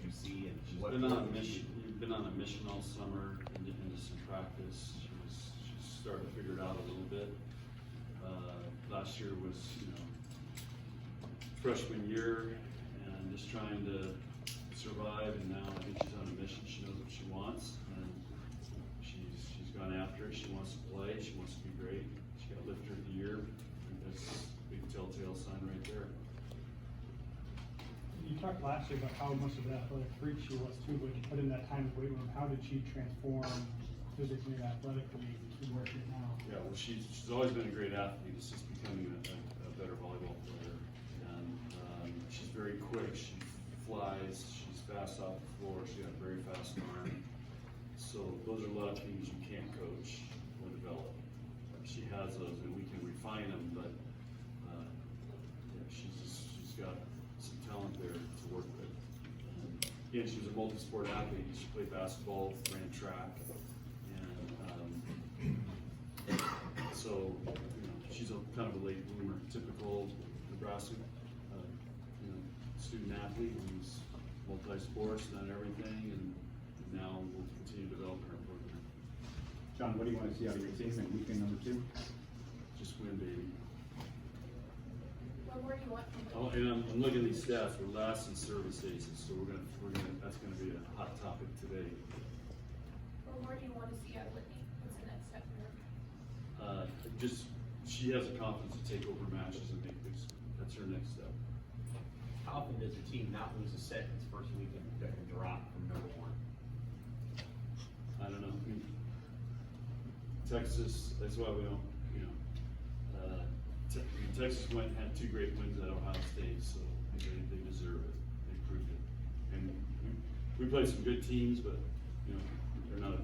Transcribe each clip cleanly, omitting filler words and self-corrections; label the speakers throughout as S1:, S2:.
S1: you see, and
S2: She's
S1: what?
S2: been on a mission. You've been on a mission all summer into some practice. She's starting to figure it out a little bit. Last year was, freshman year and just trying to survive, and now I think she's on a mission. She knows what she wants, and she's gone after it. She wants to play. She wants to be great. She got lifter of the year. And that's a big telltale sign right there.
S3: You talked last year about how much of an athletic freak she was too, but you put in that time in the weight room. How did she transform physically and athletically to where she is now?
S2: Yeah, well, she's always been a great athlete. It's just becoming a better volleyball player. And she's very quick. She flies. She's fast off the floor. She got a very fast arm. So those are a lot of things you can't coach or develop. She has those, and we can refine them. But yeah, she's got some talent there to work with. Again, she was a multi-sport athlete. She played basketball, ran track, and so she's a kind of a late bloomer, typical Nebraska, student athlete who's multi-sports, done everything, and now we'll continue developing our program.
S4: John, what do you want to see out of your team in weekend number 2?
S2: Just win, baby.
S5: What more do you want from the
S2: Oh, and I'm looking at these stats. We're last in service aces, so that's gonna be a hot topic today.
S5: What more do you want to see out of Whitney? What's the next step for her?
S2: Just she has the confidence to take over matches and make big. That's her next step.
S1: How often does a team not lose a set in its first weekend and drop from number 1?
S2: I don't know. Texas. That's why we don't. Texas had 2 great wins at Ohio State, so they deserve it. They proved it. And we played some good teams, but they're not.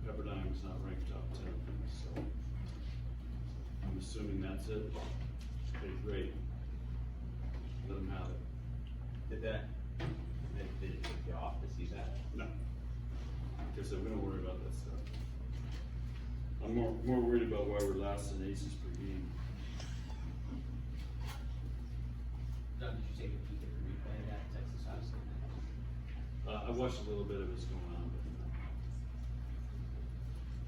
S2: Pepperdine's not ranked top 10, so I'm assuming that's it. Okay, great. Let them have it.
S1: Did it take you off to see that?
S2: No. Like I said, we don't worry about that stuff. I'm more worried about why we're last in aces per game.
S1: Doug, did you take a peek at the replay of that Texas Huskers match?
S2: I watched a little bit of what's going on, but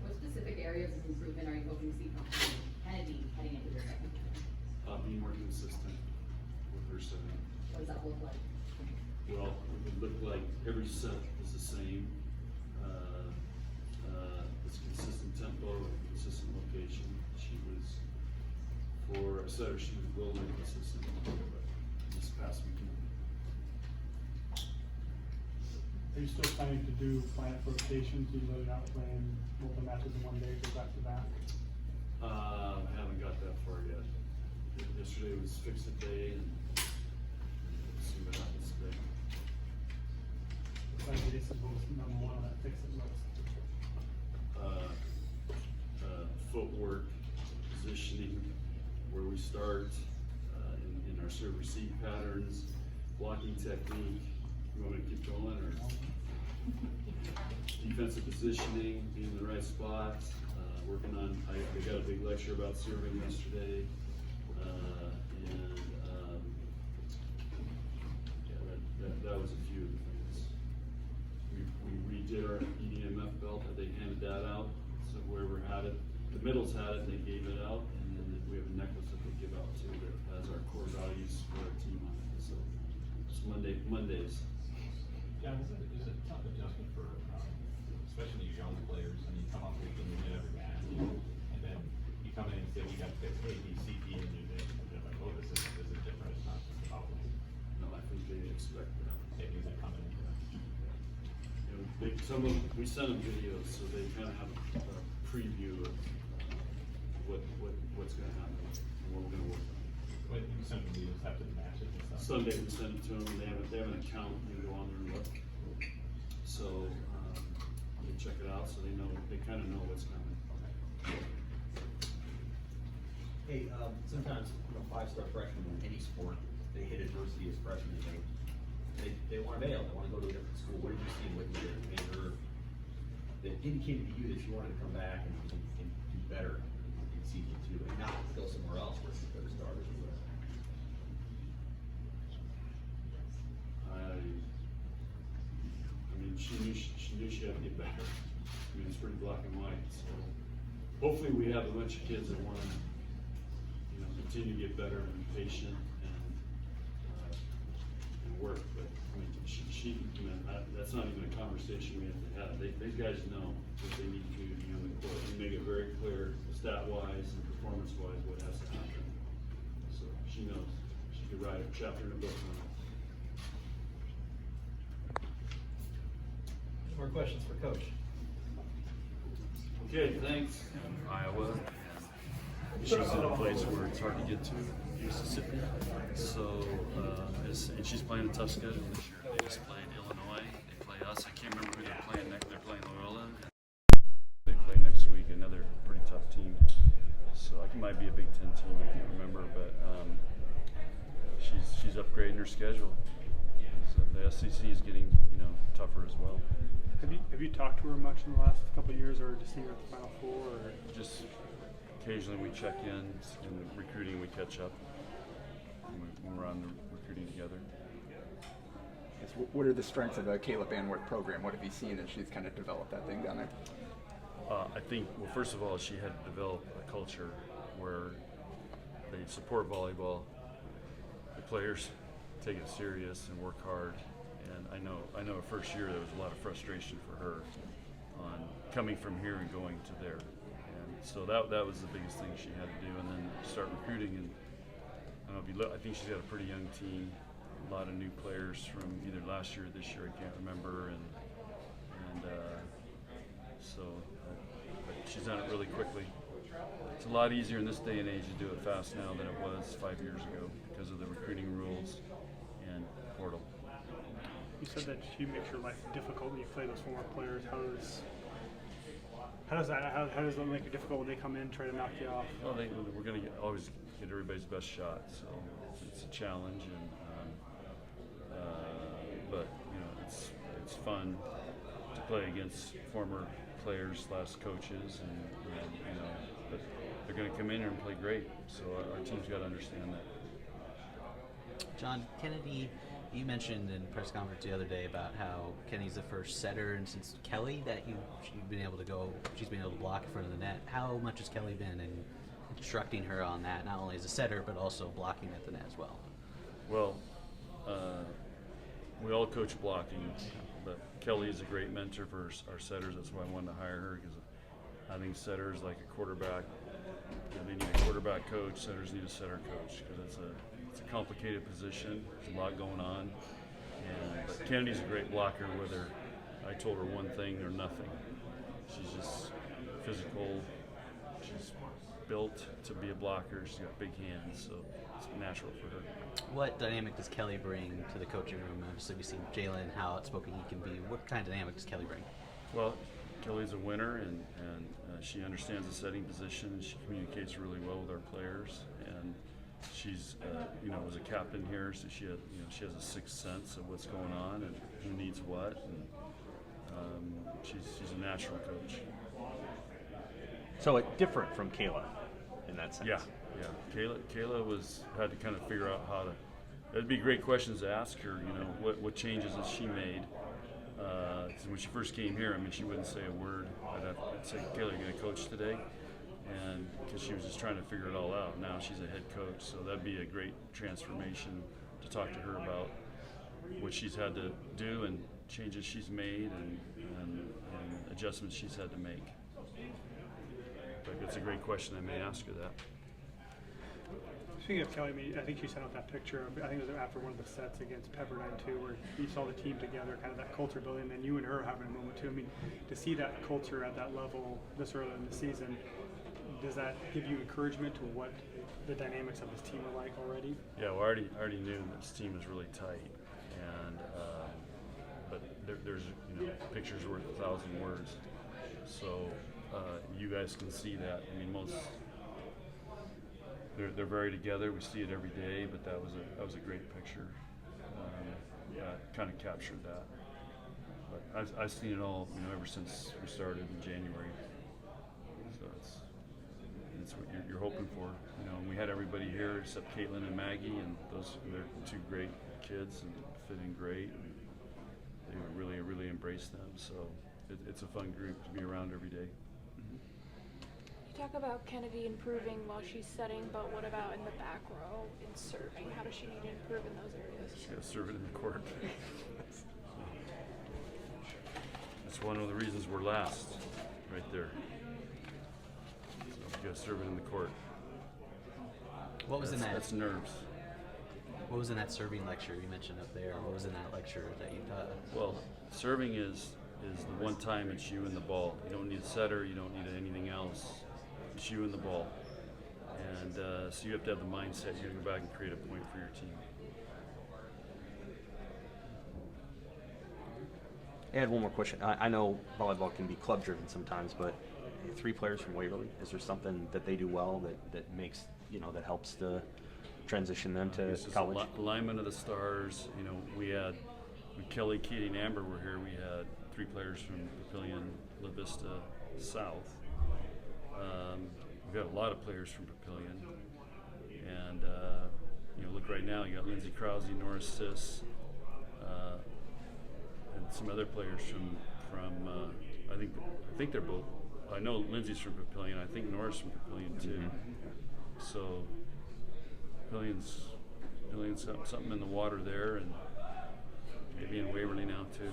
S6: What specific areas of improvement are you hoping to see from Kennedy heading into the second half?
S2: being more consistent with her setting.
S6: What does that look like?
S2: Well, it would look like every set is the same. It's consistent tempo, consistent location. She was, for a setter, she was wildly consistent. But this past weekend,
S3: Are you still planning to do lineup rotations? You really not playing multiple matches in one day, go back to back?
S2: I haven't got that far yet. Yesterday was fix it day, and we'll see what happens today.
S3: Besides the aces, what was number 1 on that fix-it list?
S2: Footwork, positioning, where we start, in our serve receive patterns, blocking technique. You want me to keep going, or defensive positioning, being in the right spot, working on, I got a big lecture about serving yesterday, that was a few of the things. We redid our EDMF belt, they handed that out, so whoever had it, the middles had it, they gave it out, and then we have a necklace that they give out too, that has our core values for our team on it, so it's Mondays.
S7: Yeah, is it a tough adjustment for, especially your young players, and you come up with a new hit every match, and then you come in and say, we got to fix A, B, C, D, and new hit, and they're like, oh, this is different, it's not just about this.
S2: No, I think they expect that.
S7: They do that coming into that.
S2: We send them videos, so they kind of have a preview of what's going to happen and what we're going to work on.
S7: But you send them videos after the matches and stuff.
S2: Sunday we send it to them, they have an account, you can go on there and look. So, they check it out, so they kind of know what's coming.
S1: Hey, sometimes, 5-star freshmen in any sport, they hit adversity as freshmen, they want to bail, they want to go to a different school. What did you see in Whitney that made her, that indicated to you that you wanted to come back and do better in season 2, and not go somewhere else where you could have started?
S2: she knew she had to get better. I mean, it's pretty black and white, so hopefully we have a bunch of kids that wanna, you know, continue to get better and be patient and work, but, I mean, she, you know, that's not even a conversation we have to have. These guys know what they need to do to be on the court, and make it very clear, stat-wise and performance-wise, what has to happen. So, she knows, she could write a chapter in a book on it.
S1: More questions for Coach?
S2: Okay, thanks.
S8: Iowa. She's in a place where it's hard to get to, Mississippi. So, and she's playing a tough schedule this year. They just played Illinois. They play us. I can't remember who they're playing next. They're playing Loyola. They play next week, another pretty tough team. So it might be a Big Ten team. I can't remember, but she's upgrading her schedule. So the SEC is getting tougher as well.
S3: Have you talked to her much in the last couple of years, or just seen her at the Final Four? Or?
S8: Just occasionally we check in recruiting, we catch up when we're on the recruiting together.
S9: Yes, what are the strengths of the Kayla Banworth program? What have you seen as she's kind of developed that thing down there?
S8: I think, well, first of all, she had to develop a culture where they support volleyball, the players take it serious and work hard. And I know her first year there was a lot of frustration for her on coming from here and going to there. And so that was the biggest thing she had to do. And then start recruiting. And I don't know if you look, I think she's got a pretty young team, a lot of new players from either last year or this year, I can't remember. But she's done it really quickly. It's a lot easier in this day and age to do it fast now than it was 5 years ago because of the recruiting rules and portal.
S3: You said that she makes your life difficult when you play those former players. How does that make it difficult when they come in and try to knock you off?
S8: Well, we're going to always get everybody's best shot, so it's a challenge, but it's fun to play against former players / coaches, and but they're going to come in here and play great. So our team's got to understand that.
S10: John Kennedy, you mentioned in press conference the other day about how Kenny's the first setter, and since Kelly that she's been able to block in front of the net. How much has Kelly been in instructing her on that, not only as a setter but also blocking at the net as well?
S8: Well, we all coach blocking, but Kelly is a great mentor for our setters. That's why I wanted to hire her, because I think setters, like a quarterback, they need a quarterback coach. Setters need a setter coach, because it's a complicated position. There's a lot going on. But Kennedy's a great blocker. Whether I told her one thing or nothing, she's just physical. She's built to be a blocker. She's got big hands, so it's natural for her.
S10: What dynamic does Kelly bring to the coaching room? Obviously, we've seen Jalen, how outspoken he can be. What kind of dynamic does Kelly bring?
S8: Well, Kelly's a winner, and she understands the setting position, and she communicates really well with our players. And she's, was a captain here, so she has a sixth sense of what's going on and who needs what. And she's a natural coach.
S11: So it's different from Kayla in that sense.
S8: Yeah. Kayla had to kind of figure out how to. It'd be great questions to ask her. What changes has she made? When she first came here, she wouldn't say a word. I'd say, Kayla, you going to coach today? And because she was just trying to figure it all out. Now she's a head coach, so that'd be a great transformation to talk to her about what she's had to do and changes she's made and adjustments she's had to make. But it's a great question. I may ask her that.
S3: Speaking of Kelly, I think she sent out that picture. I think it was after one of the sets against Pepperdine too, where you saw the team together, kind of that culture building, and then you and her having a moment too. To see that culture at that level this early in the season, does that give you encouragement to what the dynamics of this team are like already?
S8: Yeah, well, I already knew this team is really tight, and but there's pictures worth 1,000 words. So you guys can see that. most. They're very together. We see it every day, but that was a great picture. Kind of captured that. But I've seen it all, ever since we started in January. So it's what you're hoping for. And we had everybody here except Caitlin and Maggie, and they're two great kids and fit in great. And they really embraced embrace them. So it's a fun group to be around every day.
S5: You talk about Kennedy improving while she's setting, but what about in the back row in serving? How does she need to improve in those areas?
S8: She's got to serve it in the court. That's one of the reasons we're last, right there. So you got to serve it in the court.
S10: What was in that?
S8: That's nerves.
S10: What was in that serving lecture you mentioned up there? What was in that lecture that you taught?
S8: Well, serving is the one time it's you and the ball. You don't need a setter. You don't need anything else. It's you and the ball. And so you have to have the mindset. You got to go back and create a point for your team.
S11: I had one more question. I know volleyball can be club driven sometimes, but 3 players from Waverly, is there something that they do well that makes, that helps to transition them to
S8: It's just
S11: college?
S8: alignment of the stars. We had, when Kelly, Katie, and Amber were here, we had 3 players from Papillion, La Vista, South. We've got a lot of players from Papillion. And, look right now, you got Lindsay Krause, Norris Sis, and some other players from I think they're both. I know Lindsay's from Papillion. I think Norris from Papillion too. So Papillion's something in the water there, and maybe in Waverly now too.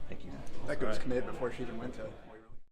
S11: Thank you.
S9: That goes
S8: Right.
S9: commit before she even went to